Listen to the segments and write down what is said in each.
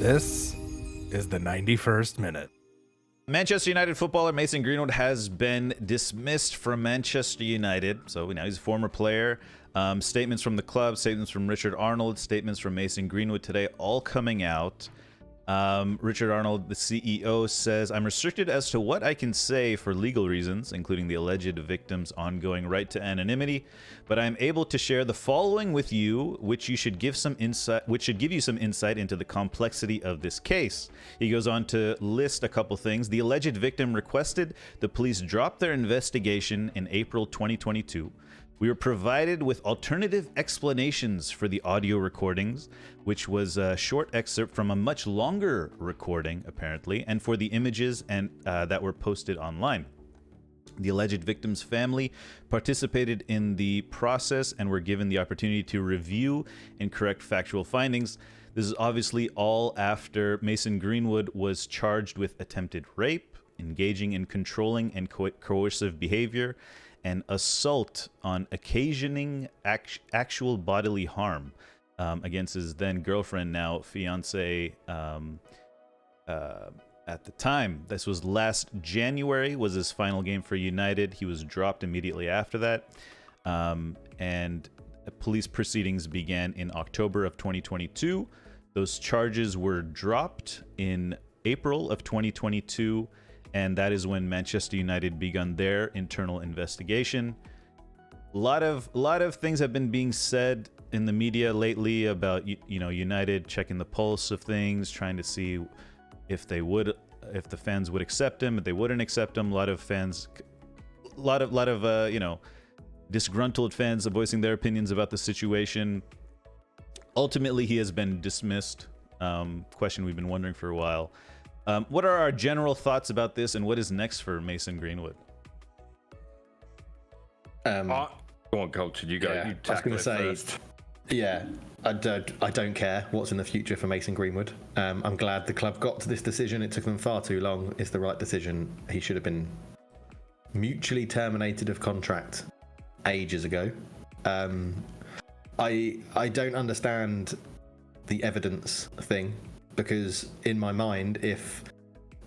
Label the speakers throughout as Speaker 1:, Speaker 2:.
Speaker 1: This is the 91st minute.
Speaker 2: Manchester United footballer Mason Greenwood has been dismissed from Manchester United. So now he's a former player. Statements from the club, statements from Richard Arnold, statements from Mason Greenwood today, all coming out. Richard Arnold, the CEO, says, "I'm restricted as to what I can say for legal reasons, including the alleged victim's ongoing right to anonymity, but I'm able to share the following with you, which should give you some insight into the complexity of this case." He goes on to list a couple things. The alleged victim requested the police drop their investigation in April 2022. We were provided with alternative explanations for the audio recordings, which was a short excerpt from a much longer recording, apparently, and for the images that were posted online. The alleged victim's family participated in the process and were given the opportunity to review and correct factual findings. This is obviously all after Mason Greenwood was charged with attempted rape, engaging in controlling and coercive behavior, and assault on occasioning actual bodily harm against his then girlfriend, now fiance, at the time. This was last January, was his final game for United. He was dropped immediately after that. And police proceedings began in October of 2022. Those charges were dropped in April of 2022. And that is when Manchester United begun their internal investigation. A lot of things have been being said in the media lately about United checking the pulse of things, trying to see if the fans would accept him, if they wouldn't accept him. A lot of disgruntled fans are voicing their opinions about the situation. Ultimately, he has been dismissed. Question we've been wondering for a while. What are our general thoughts about this, and what is next for Mason Greenwood?
Speaker 3: Go on, Culture. You go.
Speaker 4: Yeah,
Speaker 3: you
Speaker 4: I was going to say,
Speaker 3: first.
Speaker 4: yeah, I don't care what's in the future for Mason Greenwood. I'm glad the club got to this decision. It took them far too long. It's the right decision. He should have been mutually terminated of contract ages ago. I don't understand the evidence thing. Because in my mind, if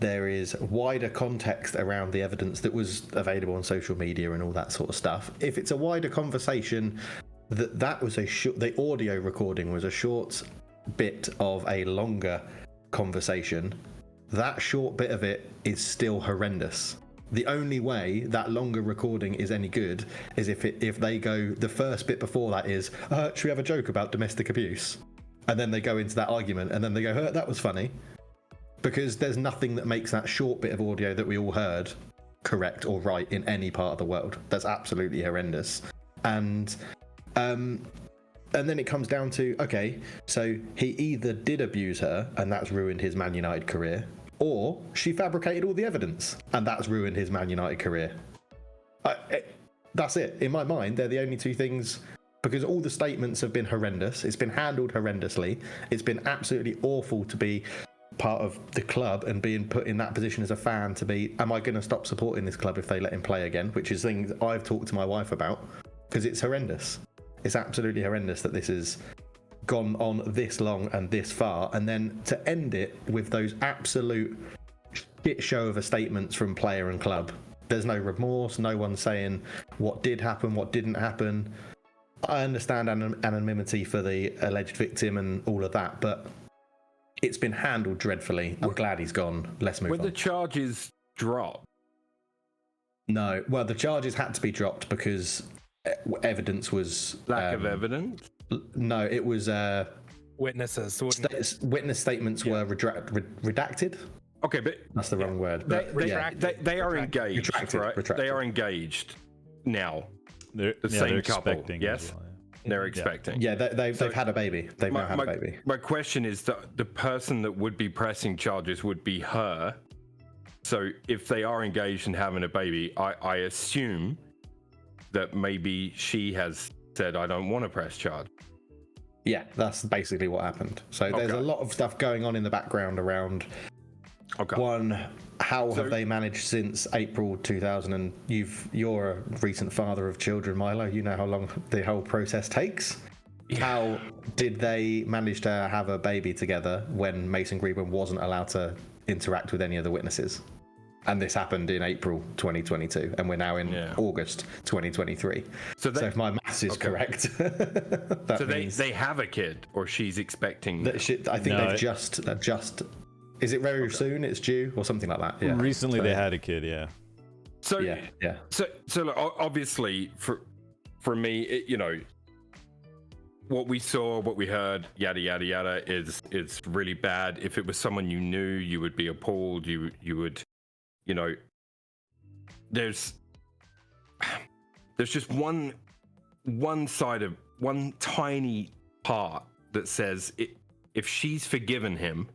Speaker 4: there is wider context around the evidence that was available on social media and all that sort of stuff, if it's a wider conversation, that was the audio recording was a short bit of a longer conversation, that short bit of it is still horrendous. The only way that longer recording is any good is if they go, the first bit before that is, should we have a joke about domestic abuse? And then they go into that argument, and then they go, that was funny. Because there's nothing that makes that short bit of audio that we all heard correct or right in any part of the world. That's absolutely horrendous. And then it comes down to, okay, so he either did abuse her, and that's ruined his Man United career, or she fabricated all the evidence, and that's ruined his Man United career. That's it. In my mind, they're the only two things. Because all the statements have been horrendous. It's been handled horrendously. It's been absolutely awful to be part of the club and being put in that position as a fan to be, am I going to stop supporting this club if they let him play again? Which is things I've talked to my wife about, because it's horrendous. It's absolutely horrendous that this has gone on this long and this far. And then to end it with those absolute shit show of a statements from player and club. There's no remorse. No one saying what did happen, what didn't happen. I understand anonymity for the alleged victim and all of that, but it's been handled dreadfully. I'm glad he's gone. Let's move on.
Speaker 3: Were the charges dropped?
Speaker 4: No. Well, the charges had to be dropped because evidence was...
Speaker 3: Lack of evidence?
Speaker 4: No, it was...
Speaker 1: Witnesses.
Speaker 4: Witness statements were redacted.
Speaker 3: Okay, but...
Speaker 4: That's the wrong word.
Speaker 3: They are engaged, right?
Speaker 4: Retracted.
Speaker 3: They are engaged now.
Speaker 2: They're
Speaker 3: same couple, yes?
Speaker 2: Well,
Speaker 3: They're expecting.
Speaker 4: Yeah, they've had a baby. They've now had a baby.
Speaker 3: My question is that the person that would be pressing charges would be her. So if they are engaged and having a baby, I assume that maybe she has said, I don't want to press charge.
Speaker 4: Yeah, that's basically what happened. So there's a lot of stuff going on in the background around... One, how have they managed since April 2000? And you're a recent father of children, Milo. You know how long the whole process takes. how did they manage to have a baby together when Mason Greenwood wasn't allowed to interact with any of the witnesses? And this happened in April 2022, and we're now in August 2023. So if my maths is correct, that means
Speaker 3: they have a kid, or she's expecting.
Speaker 4: I think they've just. Is it very soon? It's due, or something like that. Yeah.
Speaker 2: Recently, they had a kid. Yeah.
Speaker 3: So
Speaker 4: yeah.
Speaker 3: So look, obviously, for me, you know, what we saw, what we heard, yada yada yada, is really bad. If it was someone you knew, you would be appalled. You would. You know, there's just one tiny part that says if she's forgiven him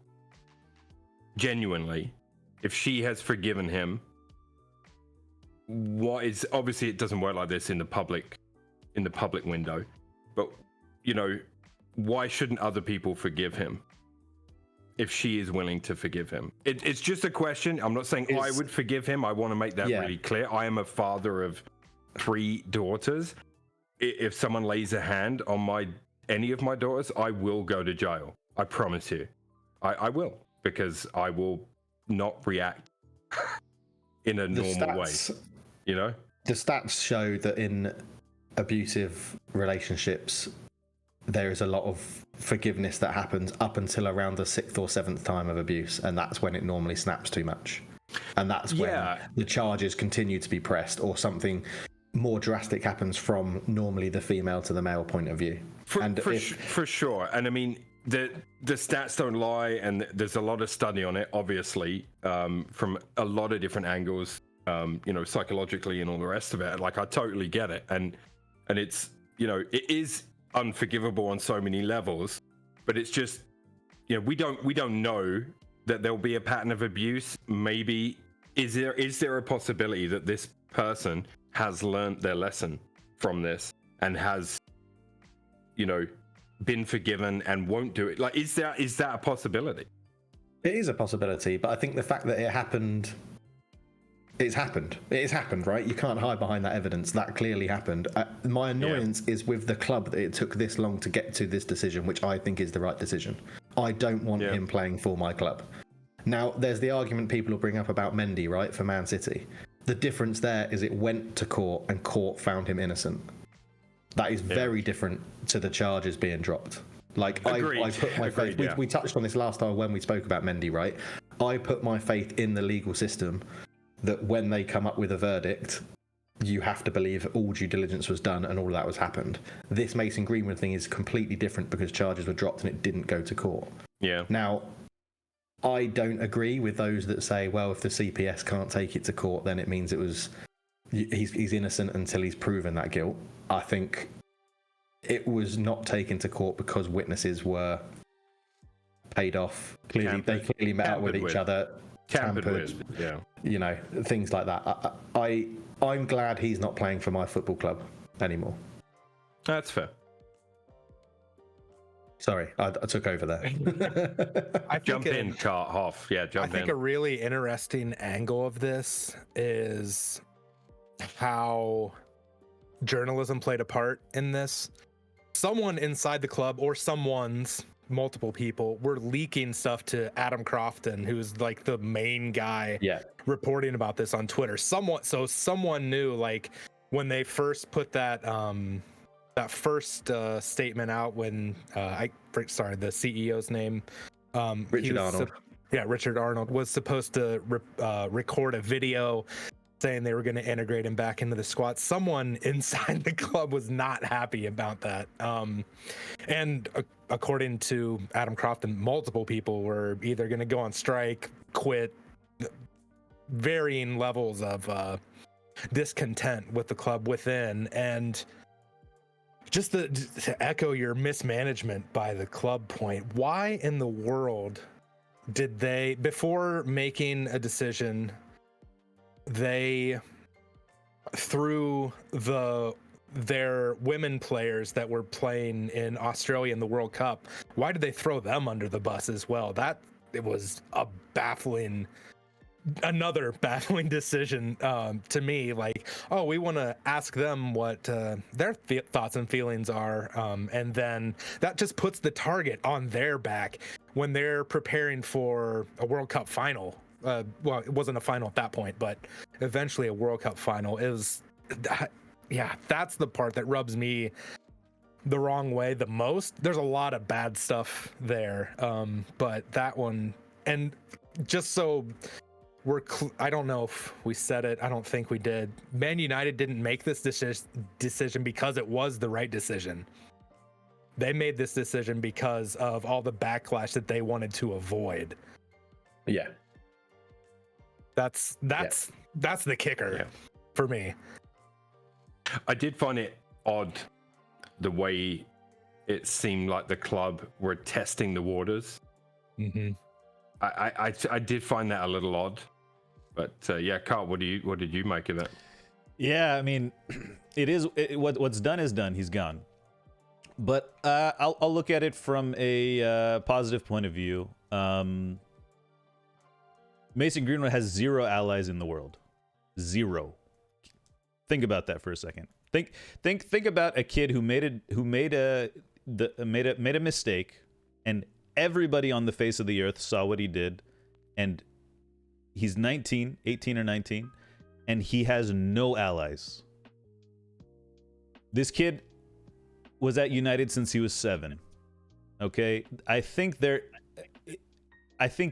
Speaker 3: genuinely, if she has forgiven him, what is obviously it doesn't work like this in the public window, but you know, why shouldn't other people forgive him? If she is willing to forgive him, it's just a question. I'm not saying I would forgive him. I want to make that really clear. I am a father of 3 daughters. If someone lays a hand on any of my daughters, I will go to jail. I promise you, I will, because I will not react in a normal way. You know,
Speaker 4: the stats show that in abusive relationships, there is a lot of forgiveness that happens up until around the 6th or 7th time of abuse, and that's when it normally snaps too much, and that's when the charges continue to be pressed, or something more drastic happens from normally the female to the male point of view.
Speaker 3: For sure. And I mean, the stats don't lie, and there's a lot of study on it, obviously, from a lot of different angles, you know, psychologically and all the rest of it. Like, I totally get it, and it's, you know, it is unforgivable on so many levels, but it's just, you know, we don't know that there'll be a pattern of abuse. Maybe is there a possibility that this person has learned their lesson from this and has, you know, been forgiven and won't do it? Like, is that a possibility?
Speaker 4: It is a possibility, but I think the fact that it happened, it's happened, right? You can't hide behind that evidence. That clearly happened. My annoyance is with the club that it took this long to get to this decision, which I think is the right decision. I don't want him playing for my club. Now, there's the argument people will bring up about Mendy, right, for Man City. The difference there is it went to court, and court found him innocent. That is very different to the charges being dropped. Like, I put my faith. We touched on this last time when we spoke about Mendy, right? I put my faith in the legal system, that when they come up with a verdict, you have to believe all due diligence was done and all of that was happened. This Mason Greenwood thing is completely different because charges were dropped and it didn't go to court.
Speaker 3: Yeah.
Speaker 4: Now, I don't agree with those that say, well, if the CPS can't take it to court, then it means he's innocent until he's proven that guilt. I think it was not taken to court because witnesses were paid off. They clearly met up with each other. Tampered with, you know, things like that. I'm glad he's not playing for my football club anymore.
Speaker 3: That's fair.
Speaker 4: Sorry, I took over there.
Speaker 3: Jump in, Hoff. Yeah, jump in.
Speaker 1: I think a really interesting angle of this is how journalism played a part in this. Someone inside the club, or multiple people, were leaking stuff to Adam Crofton, who's like the main guy reporting about this on Twitter. Someone knew, like, when they first put that first statement out, when the CEO's name,
Speaker 4: Richard Arnold.
Speaker 1: Richard Arnold was supposed to record a video saying they were going to integrate him back into the squad. Someone inside the club was not happy about that. And according to Adam Crofton, multiple people were either going to go on strike, quit, varying levels of discontent with the club within. And just to echo your mismanagement by the club point, why in the world did they, before making a decision, they threw their women players that were playing in Australia in the World Cup, why did they throw them under the bus as well? It was a baffling another baffling decision to me. Like, oh, we want to ask them what their thoughts and feelings are, and then that just puts the target on their back when they're preparing for a World Cup final. Well, it wasn't a final at that point, but eventually a World Cup final. Yeah, that's the part that rubs me the wrong way the most. There's a lot of bad stuff there, but that one, and just so I don't know if we said it, I don't think we did. Man United didn't make this decision because it was the right decision. They made this decision because of all the backlash that they wanted to avoid.
Speaker 4: Yeah.
Speaker 1: That's the kicker for me.
Speaker 3: I did find it odd the way it seemed like the club were testing the waters.
Speaker 1: Mm-hmm.
Speaker 3: I did find that a little odd, but yeah, Carl, what did you make of it?
Speaker 2: Yeah, I mean, what's done is done. He's gone. But I'll look at it from a positive point of view. Mason Greenwood has 0 allies in the world. 0. Think about that for a second. Think about a kid who made a mistake, and everybody on the face of the earth saw what he did, and he's 18 or 19, and he has no allies. This kid was at United since he was 7. Okay, I think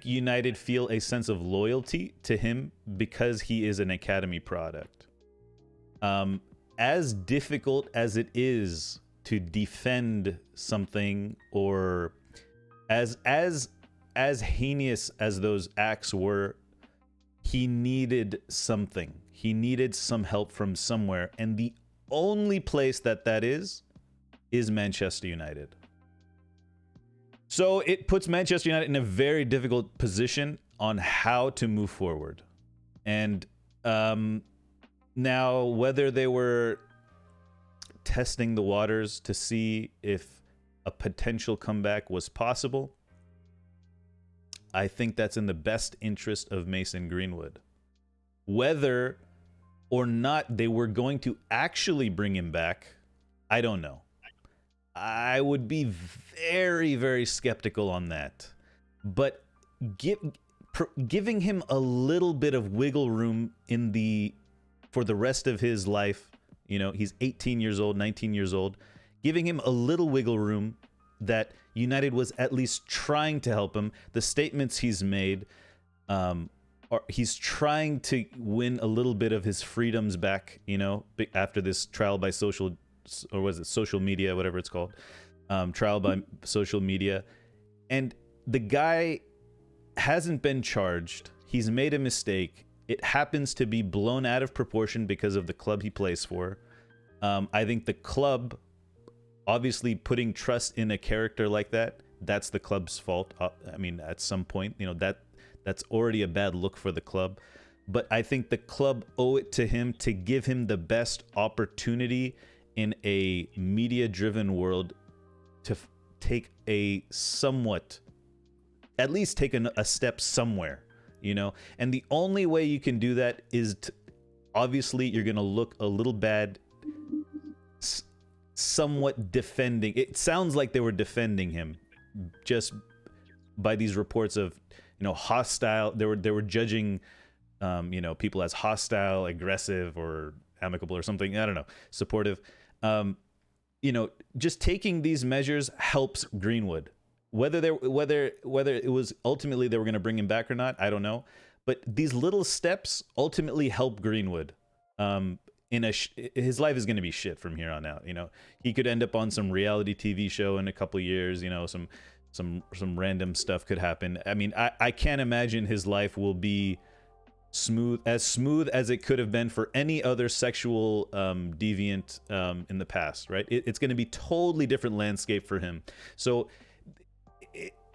Speaker 2: United feel a sense of loyalty to him because he is an academy product. As difficult as it is to defend something, or as heinous as those acts were, he needed something. He needed some help from somewhere, and the only place that is Manchester United. So it puts Manchester United in a very difficult position on how to move forward. And now, whether they were testing the waters to see if a potential comeback was possible, I think that's in the best interest of Mason Greenwood. Whether or not they were going to actually bring him back, I don't know. I would be very, very skeptical on that. But giving him a little bit of wiggle room for the rest of his life, he's 18 years old, 19 years old, giving him a little wiggle room that United was at least trying to help him. The statements he's made, he's trying to win a little bit of his freedoms back, after this trial by social media, whatever it's called, trial by social media. And the guy hasn't been charged. He's made a mistake. It happens to be blown out of proportion because of the club he plays for. I think the club, obviously putting trust in a character like that, that's the club's fault. I mean, at some point, that's already a bad look for the club. But I think the club owe it to him to give him the best opportunity in a media-driven world to take a step somewhere, And the only way you can do that is obviously you're going to look a little bad somewhat defending. It sounds like they were defending him just by these reports of, hostile. They were judging, people as hostile, aggressive, or amicable or something. I don't know, supportive. Just taking these measures helps Greenwood. Whether it was ultimately they were going to bring him back or not, I don't know. But these little steps ultimately help Greenwood. His life is going to be shit from here on out. He could end up on some reality TV show in a couple of years. Some random stuff could happen. I mean, I can't imagine his life will be smooth as it could have been for any other sexual deviant in the past, right? It's going to be totally different landscape for him. So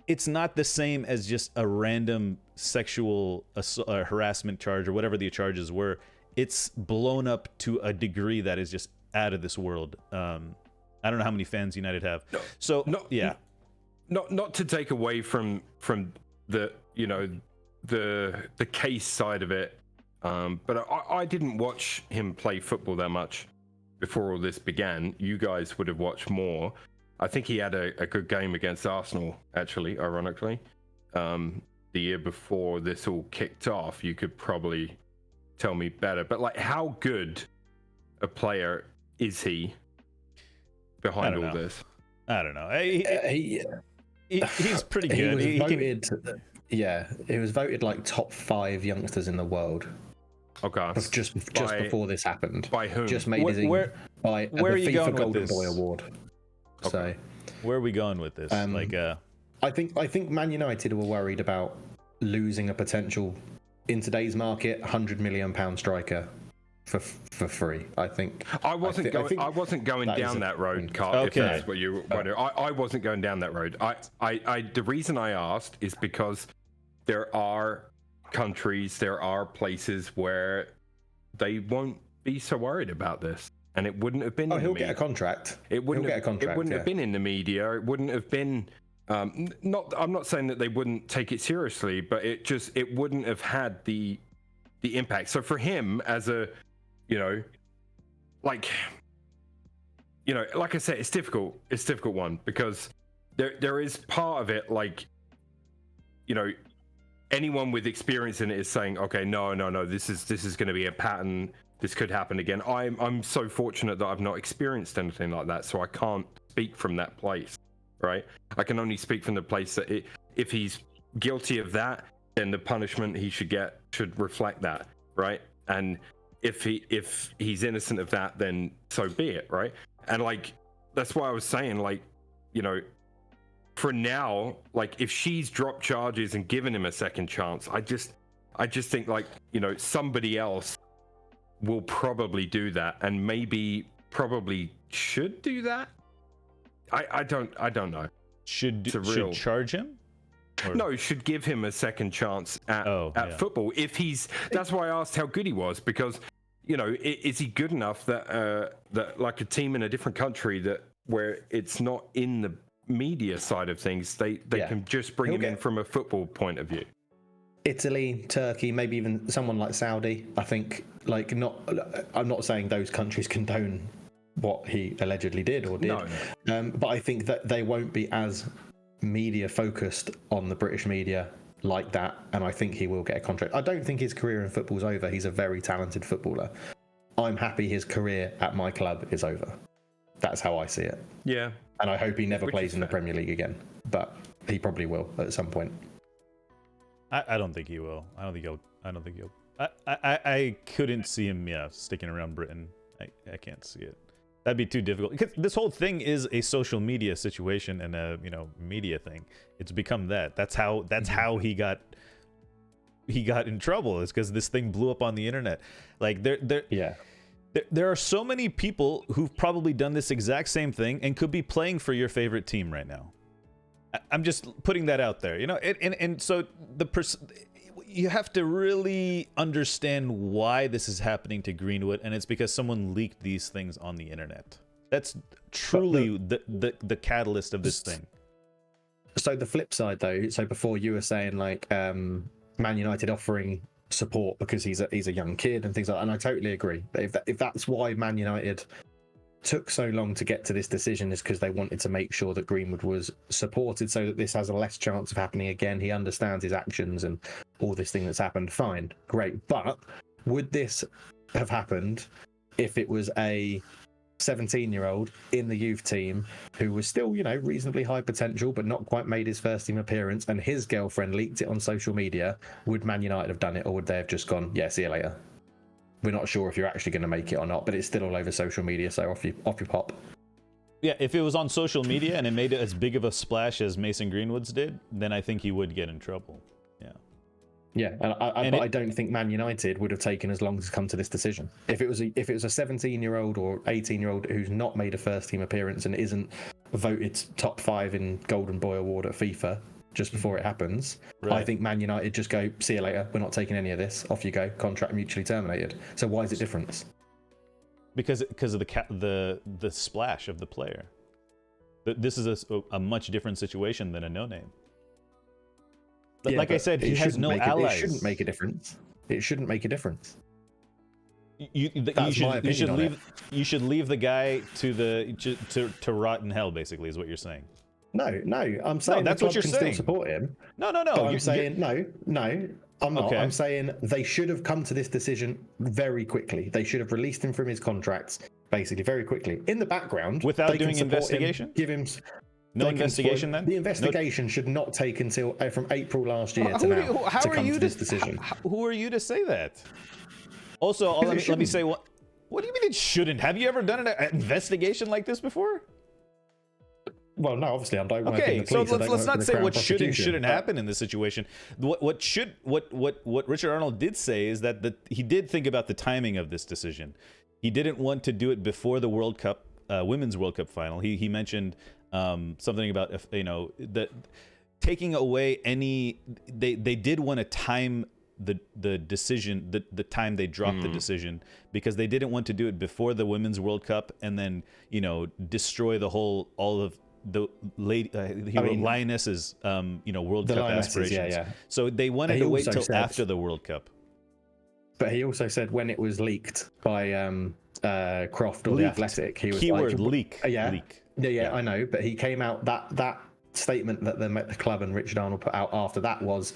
Speaker 2: it's not the same as just a random sexual harassment charge or whatever the charges were. It's blown up to a degree that is just out of this world. I don't know how many fans United have. Not to take away from the
Speaker 3: the case side of it, but I didn't watch him play football that much before all this began. You guys would have watched more. I think he had a good game against Arsenal, actually, ironically. The year before this all kicked off, you could probably tell me better. But like, how good a player is he behind all this?
Speaker 2: I don't know. He's pretty
Speaker 4: He
Speaker 2: good.
Speaker 4: was
Speaker 2: He can-
Speaker 4: voted, yeah, he was voted like top 5 youngsters in the world.
Speaker 3: Okay.
Speaker 4: Just before this happened.
Speaker 3: By whom?
Speaker 4: Just made his by
Speaker 2: where are
Speaker 4: the
Speaker 2: you
Speaker 4: FIFA
Speaker 2: going with
Speaker 4: Golden
Speaker 2: this?
Speaker 4: Boy Award.
Speaker 3: Okay.
Speaker 4: So
Speaker 2: where are we going with this?
Speaker 4: I think Man United were worried about losing a potential, in today's market, £100 million striker for free. I think
Speaker 3: I wasn't going
Speaker 4: that is
Speaker 3: down
Speaker 4: a-
Speaker 3: that road, Carl.
Speaker 2: Okay.
Speaker 3: If that's what you wonder. I wasn't going down that road. The reason I asked is because there are countries, there are places where they won't be so worried about this, and it wouldn't have been.
Speaker 4: Oh,
Speaker 3: in
Speaker 4: he'll
Speaker 3: the
Speaker 4: get a
Speaker 3: media.
Speaker 4: contract.
Speaker 3: It wouldn't
Speaker 4: He'll
Speaker 3: have,
Speaker 4: get a contract,
Speaker 3: it wouldn't
Speaker 4: yeah.
Speaker 3: have been in the media. It wouldn't have been. I'm not saying that they wouldn't take it seriously, but it wouldn't have had the impact. So for him, as a, like I said, it's difficult. It's a difficult one because there is part of it, like, anyone with experience in it is saying, okay, no, this is going to be a pattern. This could happen again. I'm so fortunate that I've not experienced anything like that, so I can't speak from that place, right? I can only speak from the place that if he's guilty of that, then the punishment he should get should reflect that, right? And if he's innocent of that, then so be it, right? And like, that's why I was saying, like, for now, like, if she's dropped charges and given him a second chance, I just think, like, somebody else will probably do that, and maybe probably should do that. I don't know.
Speaker 2: should
Speaker 3: real-
Speaker 2: charge him? Or-
Speaker 3: No, should give him a second chance at
Speaker 2: yeah.
Speaker 3: football. That's why I asked how good he was, because is he good enough that like a team in a different country where it's not in the media side of things, they can just bring him in from a football point of view.
Speaker 4: Italy, Turkey, maybe even someone like Saudi. I think, like, I'm not saying those countries condone what he allegedly did or did,
Speaker 3: No.
Speaker 4: But I think that they won't be as media focused on the British media like that, and I think he will get a contract. I don't think his career in football's over. He's a very talented footballer. I'm happy his career at my club is over. That's how I see it.
Speaker 3: Yeah.
Speaker 4: And I hope he never
Speaker 3: Which
Speaker 4: plays
Speaker 3: is
Speaker 4: in the
Speaker 3: fair.
Speaker 4: Premier League again, but he probably will at some point.
Speaker 2: I don't think he will. I don't think he'll. I couldn't see him, sticking around Britain. I can't see it. That'd be too difficult. Because this whole thing is a social media situation and a media thing. It's become that. That's how he got in trouble. Is because this thing blew up on the internet. Like there are so many people who've probably done this exact same thing and could be playing for your favorite team right now. I'm just putting that out there, and so you have to really understand why this is happening to Greenwood, and it's because someone leaked these things on the internet. That's truly the catalyst of this thing.
Speaker 4: So the flip side, though, so before you were saying, like, Man United offering support because he's a young kid and things like that, and I totally agree. But if that's why Man United took so long to get to this decision, is because they wanted to make sure that Greenwood was supported so that this has a less chance of happening again. He understands his actions and all this thing that's happened. Fine, great. But would this have happened if it was a 17-year-old in the youth team who was still, reasonably high potential, but not quite made his first team appearance, and his girlfriend leaked it on social media? Would Man United have done it, or would they have just gone, yeah, see you later? We're not sure if you're actually going to make it or not, but it's still all over social media, so off you pop.
Speaker 2: Yeah, if it was on social media and it made it as big of a splash as Mason Greenwood's did, then I think he would get in trouble.
Speaker 4: Yeah, and I don't think Man United would have taken as long to come to this decision. If it was a 17-year-old or 18-year-old who's not made a first team appearance and isn't voted top 5 in Golden Boy Award at FIFA just before it happens,
Speaker 2: Right.
Speaker 4: I think Man United just go, see you later, we're not taking any of this, off you go, contract mutually terminated. So why is it different?
Speaker 2: Because of the splash of the player. This is a much different situation than a no-name. like I said, he has no allies.
Speaker 4: It shouldn't make a difference. It shouldn't make a difference.
Speaker 2: You should leave the guy to rot in hell. Basically, is what you're saying.
Speaker 4: No, I'm saying
Speaker 2: that's
Speaker 4: the
Speaker 2: what
Speaker 4: club
Speaker 2: you're
Speaker 4: can
Speaker 2: saying.
Speaker 4: still support him.
Speaker 2: No.
Speaker 4: I'm saying no. I'm not.
Speaker 2: Okay.
Speaker 4: I'm saying they should have come to this decision very quickly. They should have released him from his contracts basically very quickly. In the background,
Speaker 2: Without
Speaker 4: they can
Speaker 2: doing
Speaker 4: support
Speaker 2: investigation?
Speaker 4: him, give him.
Speaker 2: No
Speaker 4: they can
Speaker 2: investigation
Speaker 4: support-
Speaker 2: then?
Speaker 4: The investigation should not take until from April last year to
Speaker 2: Who are
Speaker 4: now
Speaker 2: you- how
Speaker 4: to
Speaker 2: are
Speaker 4: come
Speaker 2: you
Speaker 4: to this decision.
Speaker 2: Who are you to say that? Also, let me say what. What do you mean it shouldn't? Have you ever done an investigation like this before?
Speaker 4: Well, no, obviously I don't work in
Speaker 2: Okay,
Speaker 4: the
Speaker 2: so
Speaker 4: police. I don't
Speaker 2: let's
Speaker 4: work
Speaker 2: not
Speaker 4: for the
Speaker 2: say
Speaker 4: Crown
Speaker 2: what should and
Speaker 4: Prosecution,
Speaker 2: shouldn't
Speaker 4: but-
Speaker 2: happen in this situation. What Richard Arnold did say is that he did think about the timing of this decision. He didn't want to do it before the World Cup, Women's World Cup final. He mentioned something about that taking away any. They did want to time the decision, the time they dropped the decision, because they didn't want to do it before the Women's World Cup and then destroy all of the Lionesses World Cup aspirations.
Speaker 4: yeah.
Speaker 2: So they wanted to wait till after the World Cup.
Speaker 4: But he also said when it was leaked by Croft or The Athletic, he was
Speaker 2: Keyword
Speaker 4: like,
Speaker 2: leak.
Speaker 4: Leak. Yeah, I know. But he came out that statement that the club and Richard Arnold put out after that was,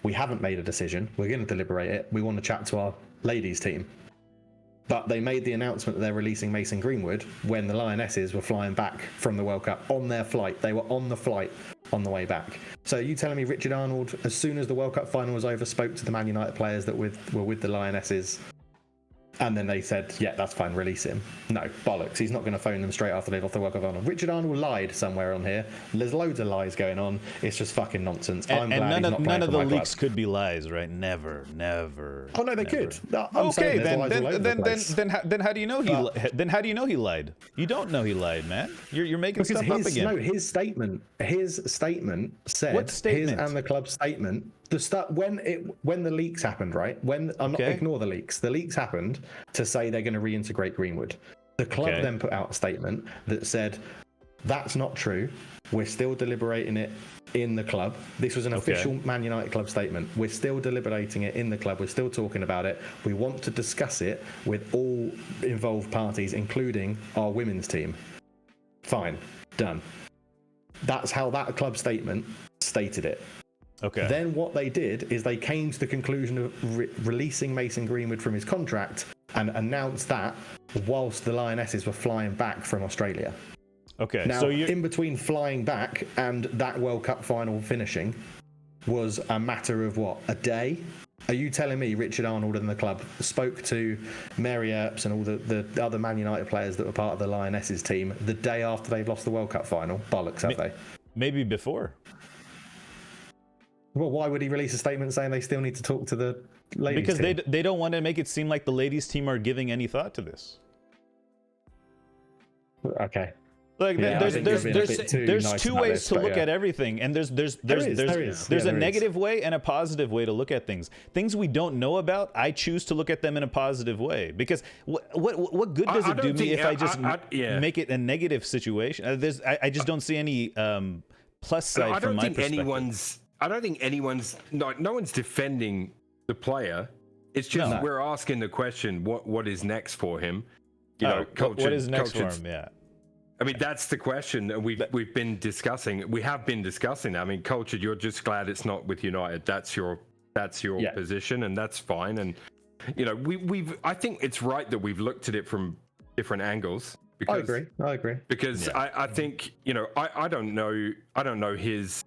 Speaker 4: we haven't made a decision. We're going to deliberate it. We want to chat to our ladies team. But they made the announcement that they're releasing Mason Greenwood when the Lionesses were flying back from the World Cup on their flight. They were on the flight on the way back. So are you telling me Richard Arnold, as soon as the World Cup final was over, spoke to the Man United players that were with the Lionesses, and then they said, yeah, that's fine, release him? No, bollocks. He's not going to phone them straight after they've lost the World Cup final. Richard Arnold lied somewhere on here. There's loads of lies going on. It's just fucking nonsense. I'm glad
Speaker 2: none of the leaks
Speaker 4: club.
Speaker 2: could be lies, right? Never.
Speaker 4: Oh no, they could. I'm
Speaker 2: Okay,
Speaker 4: then
Speaker 2: then how do you know he lied? You don't know he lied, man. You're making stuff up again.
Speaker 4: No, his statement said,
Speaker 2: What statement?
Speaker 4: his and the club's statement, when the leaks happened, right? Ignore the leaks. The leaks happened to say they're going to reintegrate Greenwood. The club then put out a statement that said, that's not true. We're still deliberating it in the club. This was an official Man United club statement. We're still deliberating it in the club. We're still talking about it. We want to discuss it with all involved parties, including our women's team. Fine. Done. That's how that club statement stated it.
Speaker 2: Okay.
Speaker 4: Then what they did is they came to the conclusion of releasing Mason Greenwood from his contract and announced that whilst the Lionesses were flying back from Australia.
Speaker 2: Okay.
Speaker 4: Now,
Speaker 2: So
Speaker 4: in between flying back and that World Cup final finishing was a matter of what, a day? Are you telling me Richard Arnold and the club spoke to Mary Earps and all the other Man United players that were part of the Lionesses team the day after they've lost the World Cup final? Bollocks, have they?
Speaker 2: maybe before.
Speaker 4: Well, why would he release a statement saying they still need to talk to the ladies
Speaker 2: Because
Speaker 4: team?
Speaker 2: they don't want to make it seem like the ladies team are giving any thought to this.
Speaker 4: Okay.
Speaker 2: Like
Speaker 4: Yeah, I think you're being a bit too
Speaker 2: there's
Speaker 4: nice
Speaker 2: two
Speaker 4: about
Speaker 2: ways
Speaker 4: this,
Speaker 2: to
Speaker 4: but
Speaker 2: look
Speaker 4: yeah.
Speaker 2: at everything, and there's
Speaker 4: There is.
Speaker 2: a
Speaker 4: Yeah,
Speaker 2: negative way and a positive way to look at things. Things we don't know about, I choose to look at them in a positive way, because what good does
Speaker 3: I
Speaker 2: it do
Speaker 3: don't
Speaker 2: me
Speaker 3: think-
Speaker 2: if I just
Speaker 3: yeah.
Speaker 2: make it a negative situation? I just don't see any plus side from my perspective.
Speaker 3: I don't think anyone's no one's defending the player. It's just we're asking the question, what is next for him?
Speaker 2: What is next for him? Yeah.
Speaker 3: I mean, that's the question that we've been discussing. We have been discussing. I mean, Cultured, you're just glad it's not with United. That's your position, and that's fine. And I think it's right that we've looked at it from different angles. Because,
Speaker 4: I agree.
Speaker 3: Because I think I don't know his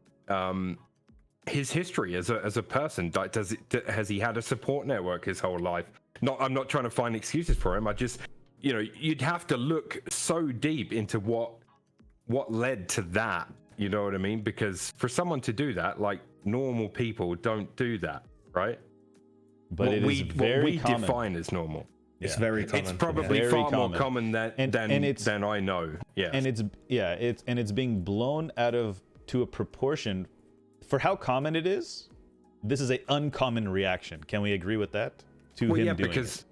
Speaker 3: history as a person. Like, has he had a support network his whole life? I'm not trying to find excuses for him. I just you'd have to look so deep into what led to that. You know what I mean? Because for someone to do that, like, normal people don't do that, right?
Speaker 2: But what we common.
Speaker 3: Define as normal.
Speaker 4: It's very common.
Speaker 3: It's probably far more common than I know. Yeah.
Speaker 2: And it's being blown out of to a proportion for how common it is. This is an uncommon reaction. Can we agree with that? To him doing it?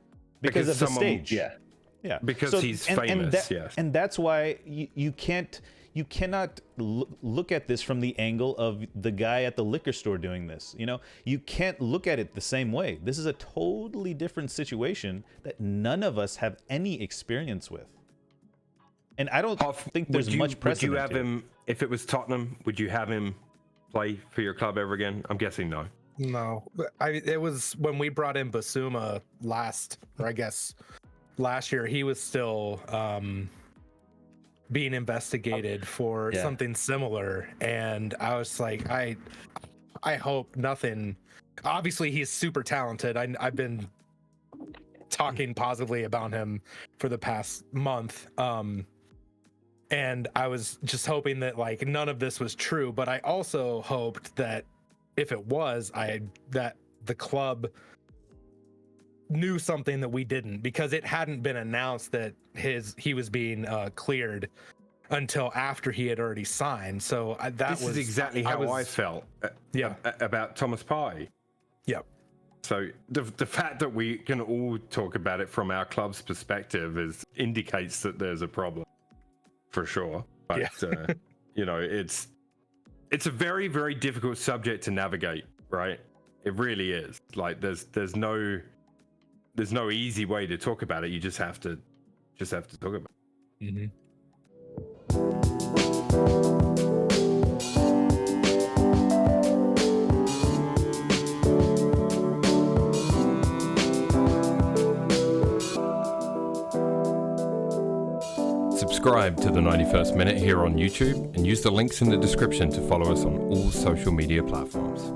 Speaker 2: Because of the stage.
Speaker 3: Yeah.
Speaker 2: Yeah.
Speaker 3: Because he's famous.
Speaker 2: And that's why you can't you cannot look at this from the angle of the guy at the liquor store doing this. You know, you can't look at it the same way. This is a totally different situation that none of us have any experience with. And I don't think there's much precedent.
Speaker 3: Would you have him, if it was Tottenham, would you have him play for your club ever again? I'm guessing no.
Speaker 1: No, it was when we brought in Basuma last year. He was still being investigated for something similar, and I was like, I hope nothing. Obviously, he's super talented. I've been talking positively about him for the past month, and I was just hoping that like none of this was true. But I also hoped that if it was, that the club knew something that we didn't, because it hadn't been announced that he was being cleared until after he had already signed. So this
Speaker 3: is exactly how I felt about Thomas Partey.
Speaker 1: Yeah.
Speaker 3: So the fact that we can all talk about it from our club's perspective indicates that there's a problem for sure. But you know, it's a very, very difficult subject to navigate, right? It really is. Like there's no easy way to talk about it. You just have to talk about it.
Speaker 1: Mm-hmm.
Speaker 3: Subscribe to the 91st Minute here on YouTube and use the links in the description to follow us on all social media platforms.